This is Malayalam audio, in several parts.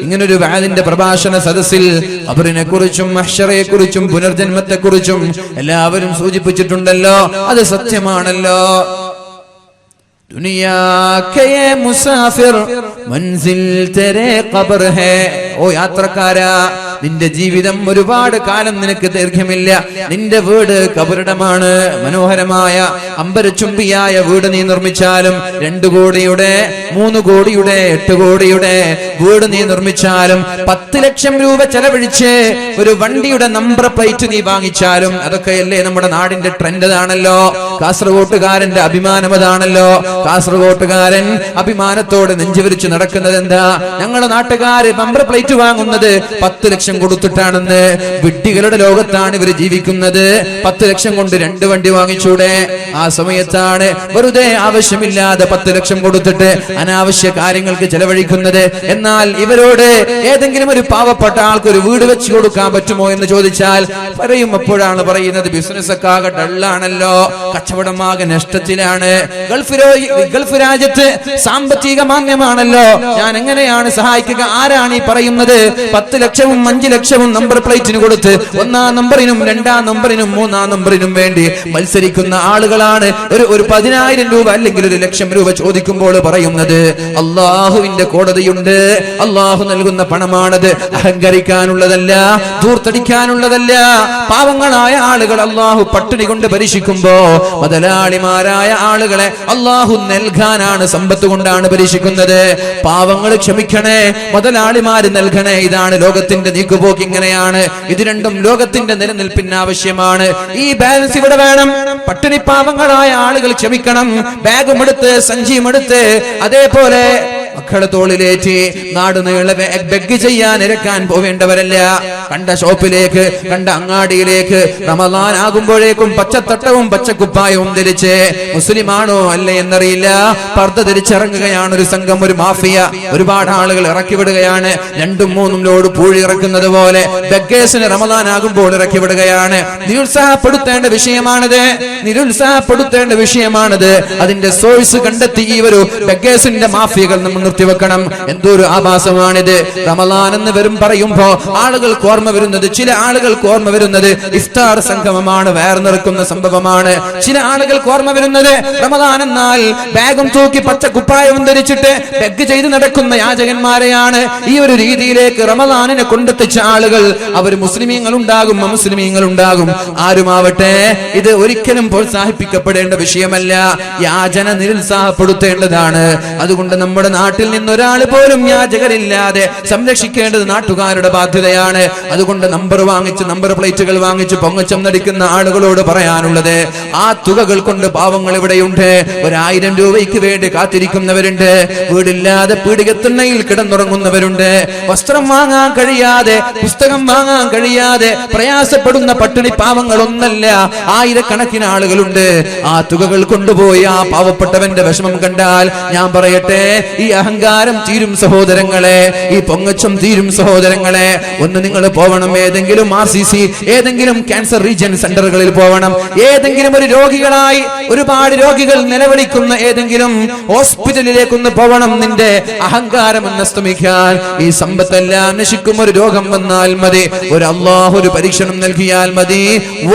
ഇങ്ങനൊരു വാദിന്റെ പ്രഭാഷണ സദസ്സിൽ ഖബറിനെ കുറിച്ചും മഹ്ശറയെ കുറിച്ചും പുനർജന്മത്തെ കുറിച്ചും എല്ലാവരും സൂചിപ്പിച്ചിട്ടുണ്ടല്ലോ. അത് സത്യമാണല്ലോ. ദുനിയാ കേ മുസാഫിർ മൻസിൽ തെരേ ഖബർ ഹേ. ഓ യാത്രക്കാരാ, നിന്റെ ജീവിതം ഒരുപാട് കാലം നിനക്ക് ദൈർഘ്യമില്ല. നിന്റെ വീട് ഖബറിടമാണ്. മനോഹരമായ അമ്പരചുംബിയായ വീട് നീ നിർമ്മിച്ചാലും 2 കോടിയുടെ 3 കോടിയുടെ 8 കോടിയുടെ വീട് നീ നിർമ്മിച്ചാലും 10 ലക്ഷം രൂപ ചെലവഴിച്ച് ഒരു വണ്ടിയുടെ നമ്പർ പ്ലേറ്റ് നീ വാങ്ങിച്ചാലും അതൊക്കെയല്ലേ നമ്മുടെ നാടിന്റെ ട്രെൻഡ്. അതാണല്ലോ കാസർഗോട്ടുകാരന്റെ അഭിമാനം. അതാണല്ലോ കാസർഗോട്ടുകാരൻ അഭിമാനത്തോടെ നെഞ്ചുവിരിച്ച് നടക്കുന്നത്. എന്താ? ഞങ്ങളുടെ നാട്ടുകാര് നമ്പർ പ്ലേറ്റ് വാങ്ങുന്നത് 10 ലക്ഷം കൊടുത്തിട്ടാണെന്ന്. വിഡ്ഢികളുടെ ലോകത്താണ് ഇവർ ജീവിക്കുന്നത്. 10 ലക്ഷം കൊണ്ട് 2 വണ്ടി വാങ്ങിച്ചൂടെ? ആ സമയത്താണ് വെറുതെ ആവശ്യമില്ലാതെ 10 ലക്ഷം കൊടുത്തിട്ട് അനാവശ്യ കാര്യങ്ങൾക്ക് ചെലവഴിക്കുന്നത്. എന്നാൽ ഇവരോട് ഏതെങ്കിലും ഒരു പാവപ്പെട്ട ആൾക്ക് ഒരു വീട് വെച്ച് കൊടുക്കാൻ പറ്റുമോ എന്ന് ചോദിച്ചാൽ പറയും. അപ്പോഴാണ് പറയുന്നത് ബിസിനസ് ഒക്കെ ആകെ ഡള്ളാണല്ലോ, കച്ചവടമാകെ നഷ്ടത്തിലാണ്, ഗൾഫ് രാജ്യത്ത് സാമ്പത്തിക മാന്ദ്യമാണല്ലോ, ഞാൻ എങ്ങനെയാണ് സഹായിക്കുക? ആരാണ് ഈ പറയുന്നത്? 10 ലക്ഷവും 5 ലക്ഷവും നമ്പർ പ്ലേറ്റിന് കൊടുത്ത് 1-ാം നമ്പറിനും 2-ാം നമ്പറിനും 3-ാം നമ്പറിനും വേണ്ടി മത്സരിക്കുന്ന ആളുകളാണ് ഒരു 10,000 രൂപ അല്ലെങ്കിൽ 1,00,000 രൂപ ചോദിക്കുമ്പോൾ പറയുന്നത് അള്ളാഹുവിന്റെ കോടതിയുണ്ട്, അള്ളാഹു നൽകുന്ന പണമാണത്, അഹങ്കരിക്കാനുള്ളതല്ല, ധൂർത്തടിക്കാനുള്ളതല്ല. പാവങ്ങളായ ആളുകൾ അള്ളാഹു പട്ടിണി കൊണ്ട് പരീക്ഷിക്കുമ്പോ മുതലാളിമാരായ ആളുകളെ അള്ളാഹു നൽകാനാണ്, സമ്പത്ത് കൊണ്ടാണ് പരീക്ഷിക്കുന്നത്. പാവങ്ങൾ ക്ഷമിക്കണേ, മുതലാളിമാര് നൽകണേ. ഇതാണ് ലോകത്തിന്റെ നീക്കുപോക്ക്. ഇങ്ങനെയാണ്. ഇത് രണ്ടും ലോകത്തിന്റെ നിലനിൽപ്പിന് ആവശ്യമാണ്. ഈ ബാലൻസ് ഇവിടെ വേണം. പട്ടിണി പാവങ്ങളായ ആളുകൾ ക്ഷമിക്കണം. ബാഗുമെടുത്ത് സഞ്ചിയുമെടുത്ത് അതേപോലെ മക്കളെ തോളിലേറ്റി നാട് നീളെ ബെഗ് ചെയ്യാൻ ഇരക്കാൻ പോവേണ്ടവരല്ല. കണ്ട ഷോപ്പിലേക്ക്, കണ്ട അങ്ങാടിയിലേക്ക് റമദാൻ ആകുമ്പോഴേക്കും പച്ചത്തട്ടവും പച്ചക്കുപ്പായവും ധരിച്ച് മുസ്ലിമാണോ അല്ലേ എന്നറിയില്ല പർദ്ദ ധരിച്ചിറങ്ങുകയാണ് ഒരു സംഘം, ഒരു മാഫിയ. ഒരുപാട് ആളുകൾ ഇറക്കി വിടുകയാണ്. 2-3 ലോഡ് പൂഴി ഇറക്കുന്നത് പോലെ ബെഗേഴ്സിന് റമദാൻ ആകുമ്പോൾ ഇറക്കി വിടുകയാണ്. നിരുത്സാഹപ്പെടുത്തേണ്ട വിഷയമാണത്, നിരുത്സാഹപ്പെടുത്തേണ്ട വിഷയമാണത്. അതിന്റെ സോഴ്സ് കണ്ടെത്തി ഈ ഒരു ബെഗേഴ്സിന്റെ മാഫിയകൾ നമ്മൾ നിർത്തിവെക്കണം. എന്തൊരു ആഭാസമാണിത്. റമദാൻ എന്ന് വരും പറയുമ്പോ ആളുകൾക്ക് ഓർമ്മ വരുന്നത്, ചില ആളുകൾക്ക് ഓർമ്മ വരുന്നത് ഇഫ്താർ സംഗമമാണ്, വേർനിറക്കുന്ന സംഭവമാണ്. ചില ആളുകൾക്ക് ഓർമ്മ വരുന്നത് റമദാൻ എന്നാൽ ബാഗും തൂക്കി പച്ച കുപ്പായവും ധരിച്ചിട്ട് ബെഗ് ചെയ്ത് നടക്കുന്ന യാചകന്മാരെയാണ്. ഈ ഒരു രീതിയിലേക്ക് റമദാനിനെ കൊണ്ടെത്തിച്ച ആളുകൾ അവർ മുസ്ലിമീങ്ങൾ ഉണ്ടാകും, അമുസ്ലിമീങ്ങൾ ഉണ്ടാകും, ആരുമാവട്ടെ. ഇത് ഒരിക്കലും പ്രോത്സാഹിപ്പിക്കപ്പെടേണ്ട വിഷയമല്ല. യാചന നിരുത്സാഹപ്പെടുത്തേണ്ടതാണ്. അതുകൊണ്ട് നമ്മുടെ നാട്ടിൽ നിന്നൊരാൾ പോലും യാചകരില്ലാതെ സംരക്ഷിക്കേണ്ടത് നാട്ടുകാരുടെ ബാധ്യതയാണ്. അതുകൊണ്ട് നമ്പർ വാങ്ങിച്ച്, നമ്പർ പ്ലേറ്റുകൾ വാങ്ങിച്ച് പൊങ്ങച്ചം നടിക്കുന്ന ആളുകളോട് പറയാനുള്ളത്, ആ തുകകൾ കൊണ്ട് പാവങ്ങൾ ഇവിടെയുണ്ട്. 1,000 രൂപയ്ക്ക് വേണ്ടി കാത്തിരിക്കുന്നവരുണ്ട്. വീടില്ലാതെ പീഡികത്തിണ്ണയിൽ കിടന്നുറങ്ങുന്നവരുണ്ട്. വസ്ത്രം വാങ്ങാൻ കഴിയാതെ, പുസ്തകം വാങ്ങാൻ കഴിയാതെ പ്രയാസപ്പെടുന്ന പട്ടിണി പാവങ്ങൾ ഒന്നല്ല, ആയിരക്കണക്കിന് ആളുകളുണ്ട്. ആ തുകകൾ കൊണ്ടുപോയി ആ പാവപ്പെട്ടവന്റെ വിഷമം കണ്ടാൽ ഞാൻ പറയട്ടെ, ഈ അഹങ്കാരം തീരും സഹോദരങ്ങളെ, ഈ പൊങ്ങച്ചം തീരും സഹോദരങ്ങളെ. ഒന്ന് നിങ്ങൾ പോവണം, ഏതെങ്കിലും RCC, ഏതെങ്കിലും ക്യാൻസർ റീജിയൻ സെന്ററുകളിൽ പോവണം. ഏതെങ്കിലും ഒരു രോഗികളായി ഒരുപാട് രോഗികൾ നിലവിളിക്കുന്ന ഏതെങ്കിലും ഹോസ്പിറ്റലിലേക്കൊന്ന് പോവണം. നിന്റെ അഹങ്കാരം ഒന്ന് അസ്തമിക്കാൻ. ഈ സമ്പത്തെല്ലാം നശിക്കും. ഒരു രോഗം വന്നാൽ മതി, ഒരു അള്ളാഹു ഒരു പരീക്ഷണം നൽകിയാൽ മതി,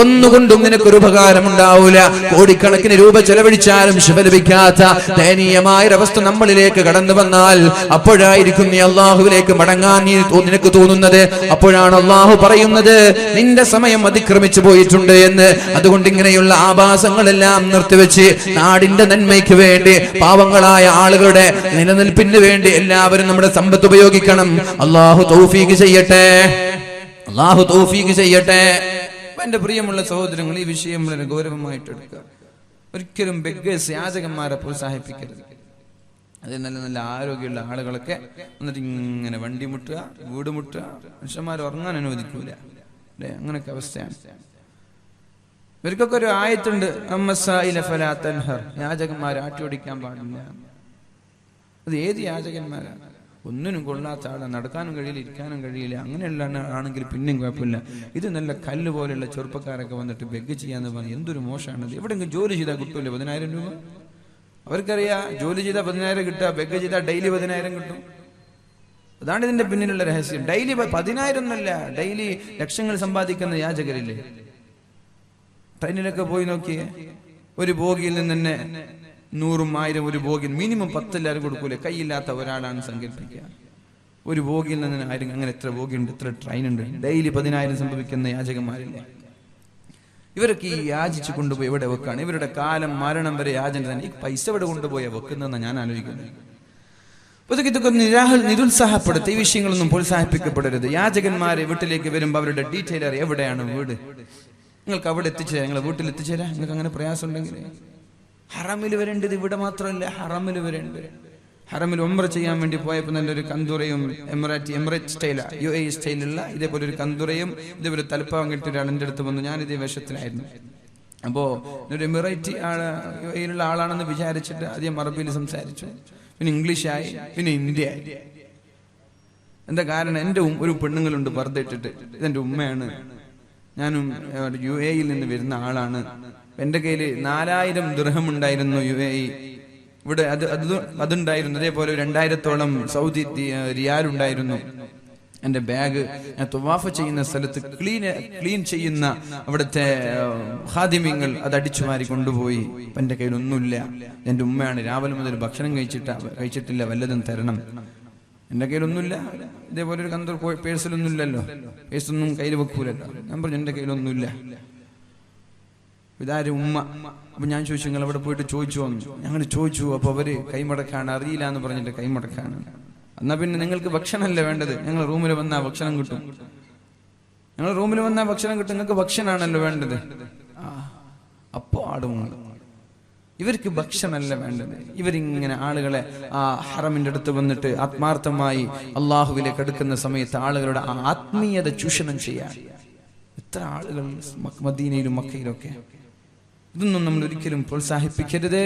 ഒന്നുകൊണ്ടും നിനക്കൊരു ഉപകാരം ഉണ്ടാവൂല. കോടിക്കണക്കിന് രൂപ ചെലവഴിച്ചാലും ശിവ ലഭിക്കാത്ത ദയനീയമായൊരവസ്ഥ നമ്മളിലേക്ക് കടന്നു വന്നാൽ അപ്പോഴായിരിക്കും നീ അള്ളാഹുവിലേക്ക് മടങ്ങാൻ നിനക്ക് തോന്നുന്നത്. അപ്പോഴാണ് അള്ളാഹു പറയുന്നത് നിന്റെ സമയം അതിക്രമിച്ചു പോയിട്ടുണ്ട് എന്ന്. അതുകൊണ്ട് ഇങ്ങനെയുള്ള ആഭാസങ്ങളെല്ലാം നിർത്തിവെച്ച് നാടിന്റെ നന്മയ്ക്ക് വേണ്ടി, പാവങ്ങളായ ആളുകളുടെ നിലനിൽപ്പിന് വേണ്ടി എല്ലാവരും നമ്മുടെ സമ്പത്ത് ഉപയോഗിക്കണം. അള്ളാഹു തൗഫീഖ് ചെയ്യട്ടെ, അള്ളാഹു തൗഫീഖ് ചെയ്യട്ടെ. എന്റെ പ്രിയമുള്ള സഹോദരങ്ങൾ, ഈ വിഷയം വളരെ ഗൗരവമായിട്ട് എടുക്കുക. ഒരിക്കലും ബെഗേഴ്സ്, യാചകന്മാരെ പ്രോത്സാഹിപ്പിക്കരുത്. അത് നല്ല നല്ല ആരോഗ്യമുള്ള ആളുകളൊക്കെ എന്നിട്ട് ഇങ്ങനെ വണ്ടി മുട്ടുക, വീട് മുട്ടുക, മനുഷ്യന്മാർ ഉറങ്ങാൻ അനുവദിക്കൂല അല്ലേ? അങ്ങനൊക്കെ അവസ്ഥയാണ്. ഇവർക്കൊക്കെ ഒരു ആയത്തുണ്ട്, യാചകന്മാരെ ആട്ടിയോടിക്കാൻ പാടില്ല. അത് ഏത് യാചകന്മാരാണ്? ഒന്നിനും കൊള്ളാത്ത ആളാണ്, നടക്കാനും കഴിയില്ല, ഇരിക്കാനും കഴിയില്ല. അങ്ങനെയുള്ള ആണെങ്കിൽ പിന്നെയും കുഴപ്പമില്ല. ഇത് നല്ല കല്ല് പോലെയുള്ള ചെറുപ്പക്കാരൊക്കെ വന്നിട്ട് ബെഗ് ചെയ്യാന്ന് പറഞ്ഞാൽ എന്തൊരു മോശമാണത്. എവിടെയെങ്കിലും ജോലി ചെയ്താൽ കിട്ടൂല്ലേ 10,000 രൂപ? അവർക്കറിയാം ജോലി ചെയ്താൽ 10,000 കിട്ടുക, ബെഗ് ചെയ്താൽ ഡെയിലി 10,000 കിട്ടും. അതാണ് ഇതിന്റെ പിന്നിലുള്ള രഹസ്യം. ഡെയിലി 10,000 ഒന്നല്ല, ഡെയിലി ലക്ഷങ്ങൾ സമ്പാദിക്കുന്ന യാചകരില്ലേ? ട്രെയിനിലൊക്കെ പോയി നോക്കിയേ, ഒരു ബോഗിയിൽ നിന്ന് തന്നെ 100, 1000 ഒരു ബോഗിയിൽ മിനിമം 10 എല്ലാവരും കൊടുക്കൂലേ? കൈയില്ലാത്ത ഒരാളാണ് സങ്കല്പിക്കുക. ഒരു ബോഗിയിൽ നിന്ന് 1000, അങ്ങനെ എത്ര ബോഗിയുണ്ട്, എത്ര ട്രെയിൻ ഉണ്ട്? ഡെയിലി 10,000 സംഭവിക്കുന്ന യാചകന്മാരില്ലേ? ഇവരൊക്കെ ഈ യാചിച്ചു കൊണ്ടുപോയി എവിടെ വെക്കാണ്? ഇവരുടെ കാലം മരണം വരെ യാചന തന്നെ. ഈ പൈസ എവിടെ കൊണ്ടുപോയാ വെക്കുന്നതെന്ന് ഞാൻ ആലോചിക്കുന്നത്. ഇതൊക്കെ നിരുത്സാഹപ്പെടുത്ത ഈ വിഷയങ്ങളൊന്നും പ്രോത്സാഹിപ്പിക്കപ്പെടരുത്. യാചകന്മാരെ വീട്ടിലേക്ക് വരുമ്പോൾ അവരുടെ ഡീറ്റെയിൽ അറിയാം. എവിടെയാണ് വീട്, നിങ്ങൾക്ക് അവിടെ എത്തിച്ചേരാം, നിങ്ങളെ വീട്ടിൽ എത്തിച്ചേരാം. നിങ്ങൾക്ക് അങ്ങനെ പ്രയാസം ഉണ്ടെങ്കിൽ ഹറമിൽ വരേണ്ടത് ഇവിടെ മാത്രമല്ല, ഹറമിൽ വരേണ്ടത്. ഹറമിൽ ഉംറ ചെയ്യാൻ വേണ്ടി പോയപ്പോൾ നല്ലൊരു കന്തുറയും എമിറേറ്റ് സ്റ്റൈലാ, UAE സ്റ്റൈലുള്ള ഇതേപോലെ ഒരു കന്തുറയും ഇതേപോലെ തലപ്പാവം കെട്ടി ഒരാൾ എൻ്റെ അടുത്ത് വന്നു. ഞാൻ ഇതേ വേഷത്തിലായിരുന്നു. അപ്പോൾ ഒരു എമിറേറ്റ് UAEയിലുള്ള ആളാണെന്ന് വിചാരിച്ചിട്ട് ആദ്യം അറബിയിൽ സംസാരിച്ചു, പിന്നെ ഇംഗ്ലീഷായി, പിന്നെ ഹിന്ദി ആയി. എന്താ കാരണം? എൻ്റെ ഒരു പെണ്ണുങ്ങളുണ്ട് പർദ്ദ ഇട്ടിട്ട്, ഇതെൻ്റെ ഉമ്മയാണ്, ഞാനും UAEയിൽ നിന്ന് വരുന്ന ആളാണ്. എൻ്റെ കയ്യിൽ 4000 ദിർഹം ഉണ്ടായിരുന്നു UAE, ഇവിടെ അതുണ്ടായിരുന്നു. അതേപോലെ 2000-ഓളം സൗദി റിയാൽ ഉണ്ടായിരുന്നു. എൻ്റെ ബാഗ് ഞാൻ തുവാഫ് ചെയ്യുന്ന സ്ഥലത്ത് ക്ലീൻ ചെയ്യുന്ന അവിടുത്തെ ഖാദിമ്യങ്ങൾ അത് അടിച്ചു മാറി കൊണ്ടുപോയി. എൻ്റെ കയ്യിൽ ഒന്നുമില്ല. എൻ്റെ ഉമ്മയാണ്, രാവിലെ മുതൽ ഭക്ഷണം കഴിച്ചിട്ടില്ല, വല്ലതും തരണം. എൻ്റെ കയ്യിലൊന്നുമില്ല. ഇതേപോലെ ഒരു കന്തൂർ പേഴ്സിലൊന്നുമില്ലല്ലോ, പേഴ്സൊന്നും കയ്യിൽ വെക്കൂലല്ലോ. ഞാൻ പറഞ്ഞു എൻ്റെ കയ്യിലൊന്നുമില്ല. ഇതാരും ഉമ്മ. അപ്പൊ ഞാൻ ചോദിച്ചു, നിങ്ങൾ അവിടെ പോയിട്ട് ചോദിച്ചു വന്നു? ഞങ്ങൾ ചോദിച്ചു. അപ്പൊ അവര് കൈമടക്കാണ്, അറിയില്ല എന്ന് പറഞ്ഞിട്ട് കൈമടക്കാണ്. എന്നാ പിന്നെ നിങ്ങൾക്ക് ഭക്ഷണമല്ലേ വേണ്ടത്? ഞങ്ങൾ റൂമിൽ വന്നാൽ ഭക്ഷണം കിട്ടും, നിങ്ങൾക്ക് ഭക്ഷണമാണല്ലോ വേണ്ടത്. അപ്പോ ആടുമുണ്ട്. ഇവർക്ക് ഭക്ഷണമല്ല വേണ്ടത്. ഇവരിങ്ങനെ ആളുകളെ ആ ഹറമിന്റെ അടുത്ത് വന്നിട്ട് ആത്മാർത്ഥമായി അള്ളാഹുവിലേക്ക് അടുക്കുന്ന സമയത്ത് ആളുകളുടെ ആത്മീയത ചൂഷണം ചെയ്യാൻ എത്ര ആളുകൾ മദീനയിലും മക്കയിലൊക്കെ. ഇതൊന്നും നമ്മൾ ഒരിക്കലും പ്രോത്സാഹിപ്പിക്കരുത്.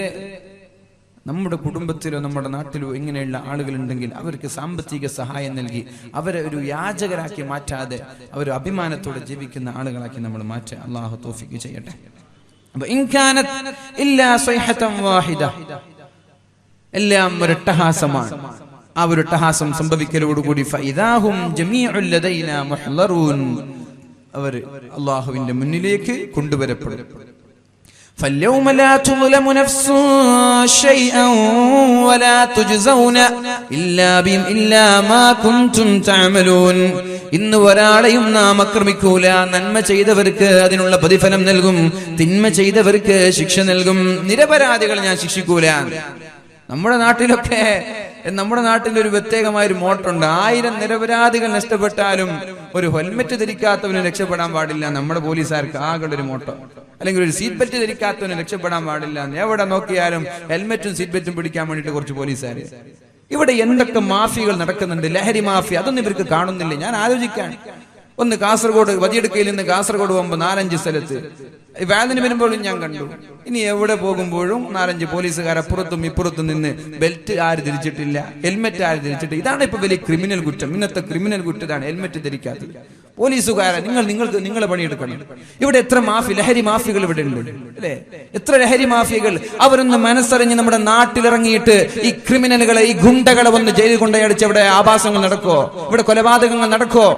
നമ്മുടെ കുടുംബത്തിലോ നമ്മുടെ നാട്ടിലോ ഇങ്ങനെയുള്ള ആളുകളുണ്ടെങ്കിൽ അവർക്ക് സാമ്പത്തിക സഹായം നൽകി അവരെ ഒരു യാചകരാക്കി മാറ്റാതെ അവർ അഭിമാനത്തോടെ ജീവിക്കുന്ന ആളുകളാക്കി നമ്മൾ മാറ്റാൻ അള്ളാഹു തൗഫീഖ് ചെയ്യട്ടെ. എല്ലാം ഒരട്ടഹാസമാണ്. ആ ഒരു അട്ടഹാസം സംഭവിക്കലോടുകൂടി അവർ അള്ളാഹുവിന്റെ മുന്നിലേക്ക് കൊണ്ടുവരപ്പെടും. فاليوم لا تظلم نفس شيئا ولا تجزون إلا ما كنتم تعملون. ഇന്ന് ഒരാളെയും നാം ആക്രമിക്കൂല. നന്മ ചെയ്തവർക്ക് അതിനുള്ള പ്രതിഫലം നൽകും, തിന്മ ചെയ്തവർക്ക് ശിക്ഷ നൽകും. നിരപരാധികളെ ഞാൻ ശിക്ഷിക്കൂല. നമ്മുടെ നാട്ടിൽ ഒരു പ്രത്യേകമായൊരു മോട്ടുണ്ട്. 1000 നിരപരാധികൾ നഷ്ടപ്പെട്ടാലും ഒരു ഹെൽമെറ്റ് ധരിക്കാത്തവന് രക്ഷപ്പെടാൻ പാടില്ല. നമ്മുടെ പോലീസുകാർക്ക് ആകെ ഒരു മോട്ടോ. അല്ലെങ്കിൽ ഒരു സീറ്റ് ബെൽറ്റ് ധരിക്കാത്തവന് രക്ഷപ്പെടാൻ പാടില്ല. എവിടെ നോക്കിയാലും ഹെൽമെറ്റും സീറ്റ് ബെൽറ്റും പിടിക്കാൻ വേണ്ടിയിട്ട് കുറച്ച് പോലീസുകാർ. ഇവിടെ എന്തൊക്കെ മാഫിയകൾ നടക്കുന്നുണ്ട്, ലഹരി മാഫിയ. അതൊന്നും ഇവർക്ക് കാണുന്നില്ല. ഞാൻ ആലോചിക്കാൻ ഒന്ന് കാസർഗോഡ് വതിയെടുക്കയിൽ നിന്ന് കാസർഗോഡ് പോകുമ്പോൾ 4-5 സ്ഥലത്ത് വാലിന് വരുമ്പോഴും ഞാൻ കണ്ടു. ഇനി എവിടെ പോകുമ്പോഴും 4-5 പോലീസുകാർ അപ്പുറത്തും ഇപ്പുറത്തും നിന്ന് ബെൽറ്റ് ആര് ധരിച്ചിട്ടില്ല, ഹെൽമെറ്റ് ആര് ധരിച്ചിട്ടില്ല. ഇതാണ് ഇപ്പൊ വലിയ ക്രിമിനൽ കുറ്റം. ഇന്നത്തെ ക്രിമിനൽ കുറ്റതാണ് ഹെൽമെറ്റ് ധരിക്കാത്തത്. പോലീസുകാരെ നിങ്ങളെ പണിയെടുക്കണം. ഇവിടെ എത്ര ലഹരി മാഫിയകൾ ഇവിടെ ഉണ്ട് അല്ലെ? എത്ര ലഹരി മാഫിയകൾ. അവരൊന്ന് മനസ്സറിഞ്ഞ് നമ്മുടെ നാട്ടിലിറങ്ങിയിട്ട് ഈ ക്രിമിനലുകളെ, ഈ ഗുണ്ടകളെ ഒന്ന് ജയിലിൽ കൊണ്ടയടിച്ച് ഇവിടെ ആഭാസങ്ങൾ നടക്കോ, ഇവിടെ കൊലപാതകങ്ങൾ നടക്കോ?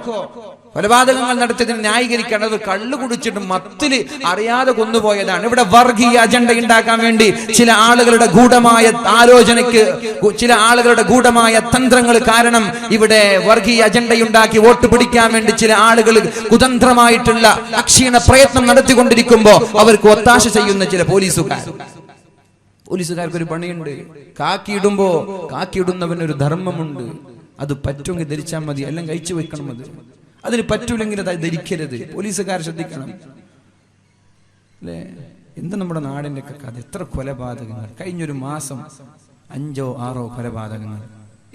കൊലപാതകങ്ങൾ നടത്തിയതിന് ന്യായീകരിക്കണം. അത് കള്ളു കുടിച്ചിട്ട് മത്തില് അറിയാതെ കൊന്നുപോയതാണ്. ഇവിടെ വർഗീയ അജണ്ട ഉണ്ടാക്കാൻ വേണ്ടി ചില ആളുകളുടെ ഗൂഢമായ ആലോചനയ്ക്ക്, ചില ആളുകളുടെ ഗൂഢമായ തന്ത്രങ്ങൾ കാരണം ഇവിടെ വർഗീയ അജണ്ടയുണ്ടാക്കി വോട്ട് പിടിക്കാൻ വേണ്ടി ചില ആളുകൾ കുതന്ത്രമായിട്ടുള്ള അക്ഷീണ പ്രയത്നം നടത്തിക്കൊണ്ടിരിക്കുമ്പോ അവർക്ക് ഒത്താശ ചെയ്യുന്ന ചില പോലീസുകാർക്കൊരു പണിയുണ്ട്. കാക്കിയിടുന്നവനൊരു ധർമ്മമുണ്ട്. അത് പറ്റുമെങ്കിൽ ധരിച്ചാൽ മതി, എല്ലാം കഴിച്ചു വെക്കണം. അതിന് പറ്റൂലെങ്കിൽ അത് ധരിക്കരുത്. പോലീസുകാർ ശ്രദ്ധിക്കണം അല്ലേ? എന്താ നമ്മുടെ നാടിന്റെ ഒക്കെ കഥ. എത്ര കൊലപാതകങ്ങൾ കഴിഞ്ഞൊരു മാസം, 5-6 കൊലപാതകങ്ങൾ.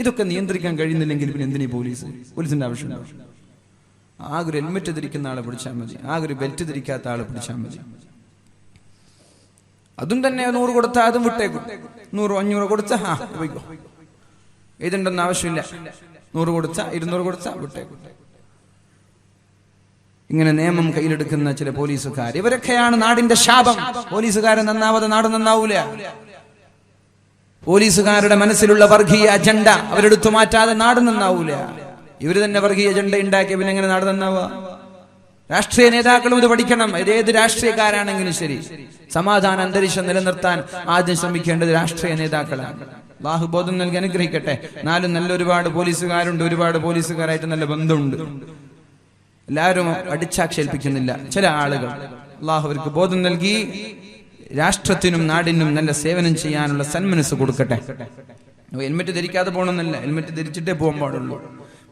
ഇതൊക്കെ നിയന്ത്രിക്കാൻ കഴിയുന്നില്ലെങ്കിൽ പിന്നെ എന്തിനീ പോലീസിന്റെ ആവശ്യമുണ്ടോ? ആകെ ഒരു ഹെൽമെറ്റ് ധരിക്കുന്ന ആളെ പിടിച്ചാൽ മതി, ആകെ ഒരു ബെൽറ്റ് ധരിക്കാത്ത ആളെ പിടിച്ചാൽ മതി. അതും തന്നെ 100 കൊടുത്താൽ അതും വിട്ടേക്കും. 100-500 കൊടുത്താ പോയിക്കോ, എഴുതണ്ടെന്ന് ആവശ്യമില്ല. 100 കൊടുത്താ 200 കൊടുത്താ വിട്ടേക്കും. ഇങ്ങനെ നിയമം കയ്യിലെടുക്കുന്ന ചില പോലീസുകാർ, ഇവരൊക്കെയാണ് നാടിന്റെ ശാപം. പോലീസുകാരെ നന്നാവാതെ നാട് നന്നാവൂല. പോലീസുകാരുടെ മനസ്സിലുള്ള വർഗീയ അജണ്ട അവരെടുത്തു മാറ്റാതെ നാട് നന്നാവൂല. ഇവര് തന്നെ വർഗീയ അജണ്ട ഉണ്ടാക്കിയ പിന്നെ എങ്ങനെ നാട് നന്നാവുക? രാഷ്ട്രീയ നേതാക്കളും ഇത് പഠിക്കണം. ഏത് രാഷ്ട്രീയക്കാരാണെങ്കിലും ശരി, സമാധാന അന്തരീക്ഷം നിലനിർത്താൻ ആദ്യം ശ്രമിക്കേണ്ടത് രാഷ്ട്രീയ നേതാക്കളാണ്. അല്ലാഹു ബോധം നൽകി അനുഗ്രഹിക്കട്ടെ. നാലും നല്ല ഒരുപാട് പോലീസുകാരുണ്ട്, ഒരുപാട് പോലീസുകാരായിട്ട് നല്ല ബന്ധമുണ്ട്. എല്ലാവരും അടിച്ചാക്ഷേപിക്കുന്നില്ല. ചില ആളുകൾ അല്ലാഹു അവർക്ക് ബോധം നൽകി രാഷ്ട്രത്തിനും നാടിനും നല്ല സേവനം ചെയ്യാനുള്ള സന്മനസ് കൊടുക്കട്ടെ. ഹെൽമെറ്റ് ധരിക്കാതെ പോകണമെന്നല്ല, ഹെൽമെറ്റ് ധരിച്ചിട്ടേ പോകാൻ പാടുള്ളൂ,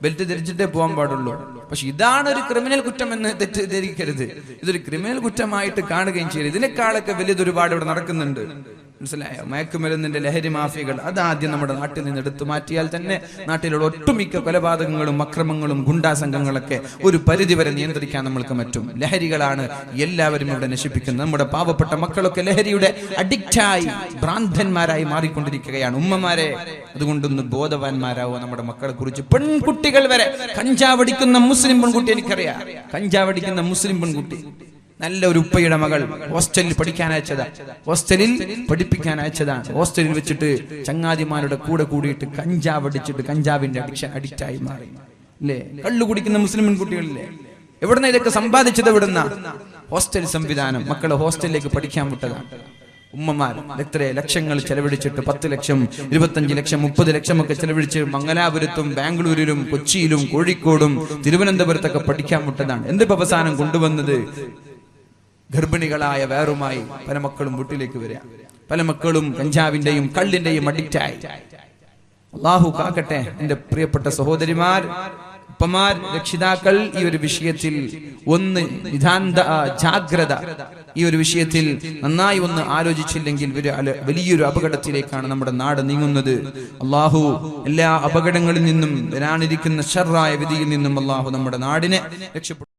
ബെൽറ്റ് ധരിച്ചിട്ടേ പോകാൻ പാടുള്ളൂ. പക്ഷെ ഇതാണ് ഒരു ക്രിമിനൽ കുറ്റം എന്ന് തെറ്റിദ്ധരിക്കരുത്. ഇതൊരു ക്രിമിനൽ കുറ്റമായിട്ട് കാണുകയും ചെയ്യരുത്. ഇതിനേക്കാളൊക്കെ വലിയതൊരുപാട് ഇവിടെ നടക്കുന്നുണ്ട്. മനസ്സിലായോ? മയക്കുമരുന്നിന്റെ ലഹരി മാഫിയകൾ അതാദ്യം നമ്മുടെ നാട്ടിൽ നിന്ന് എടുത്തു മാറ്റിയാൽ തന്നെ നാട്ടിലുള്ള ഒട്ടുമിക്ക കൊലപാതകങ്ങളും അക്രമങ്ങളും ഗുണ്ടാ സംഘങ്ങളൊക്കെ ഒരു പരിധിവരെ നിയന്ത്രിക്കാൻ നമ്മൾക്ക് പറ്റും. ലഹരികളാണ് എല്ലാവരും ഇവിടെ നശിപ്പിക്കുന്നത്. നമ്മുടെ പാവപ്പെട്ട മക്കളൊക്കെ ലഹരിയുടെ അഡിക്റ്റായി ഭ്രാന്തന്മാരായി മാറിക്കൊണ്ടിരിക്കുകയാണ്. ഉമ്മമാരെ, അതുകൊണ്ടൊന്ന് ബോധവാന്മാരാവുക നമ്മുടെ മക്കളെ കുറിച്ച്. പെൺകുട്ടികൾ വരെ കഞ്ചാവടിക്കുന്ന മുസ്ലിം പെൺകുട്ടി എനിക്കറിയാം. കഞ്ചാവടിക്കുന്ന മുസ്ലിം പെൺകുട്ടി, നല്ല ഒരു ഉപ്പയുടെ മകൾ ഹോസ്റ്റലിൽ പഠിക്കാൻ പഠിപ്പിക്കാൻ അയച്ചതാണ്. ഹോസ്റ്റലിൽ വെച്ചിട്ട് ചങ്ങാതിമാരുടെ കൂടെ കൂടിയിട്ട് കഞ്ചാവടിച്ചിട്ട് കഞ്ചാവിന്റെ അഡിക്റ്റായി മാറി. അല്ലേ? കള്ളു കുടിക്കുന്ന മുസ്ലിം പെൺകുട്ടികളില്ലേ? എവിടുന്ന ഇതൊക്കെ സമ്പാദിച്ചത്? എവിടുന്ന? ഹോസ്റ്റൽ സംവിധാനം. മക്കളെ ഹോസ്റ്റലിലേക്ക് പഠിക്കാൻ വിട്ടതാണ്. ഉമ്മമാർ എത്ര ലക്ഷങ്ങൾ ചെലവഴിച്ചിട്ട് 10 ലക്ഷം 25 ലക്ഷം 30 ലക്ഷം ഒക്കെ ചെലവഴിച്ച് മംഗലാപുരത്തും ബാംഗ്ലൂരിലും കൊച്ചിയിലും കോഴിക്കോടും തിരുവനന്തപുരത്തൊക്കെ പഠിക്കാൻ വിട്ടതാണ്. എന്തിപ്പോ അവസാനം കൊണ്ടുവന്നത്? ഗർഭിണികളായ വേറുമായി പല മക്കളും വീട്ടിലേക്ക് വരിക. പല മക്കളും കഞ്ചാവിന്റെയും കള്ളിന്റെയും അഡിക്റ്റായി. അല്ലാഹു കാക്കട്ടെ. എന്റെ പ്രിയപ്പെട്ട സഹോദരിമാർ, ഉപ്പമാർ, രക്ഷിതാക്കൾ ഈ ഒരു വിഷയത്തിൽ ഒന്ന് ജാഗ്രത, ഈ ഒരു വിഷയത്തിൽ നന്നായി ഒന്ന് ആലോചിച്ചില്ലെങ്കിൽ വലിയൊരു അപകടത്തിലേക്കാണ് നമ്മുടെ നാട് നീങ്ങുന്നത്. അല്ലാഹു എല്ലാ അപകടങ്ങളിൽ നിന്നും വരാനിരിക്കുന്ന ശർറായ വിധിയിൽ നിന്നും അല്ലാഹു നമ്മുടെ നാടിനെ രക്ഷപ്പെടുത്തും.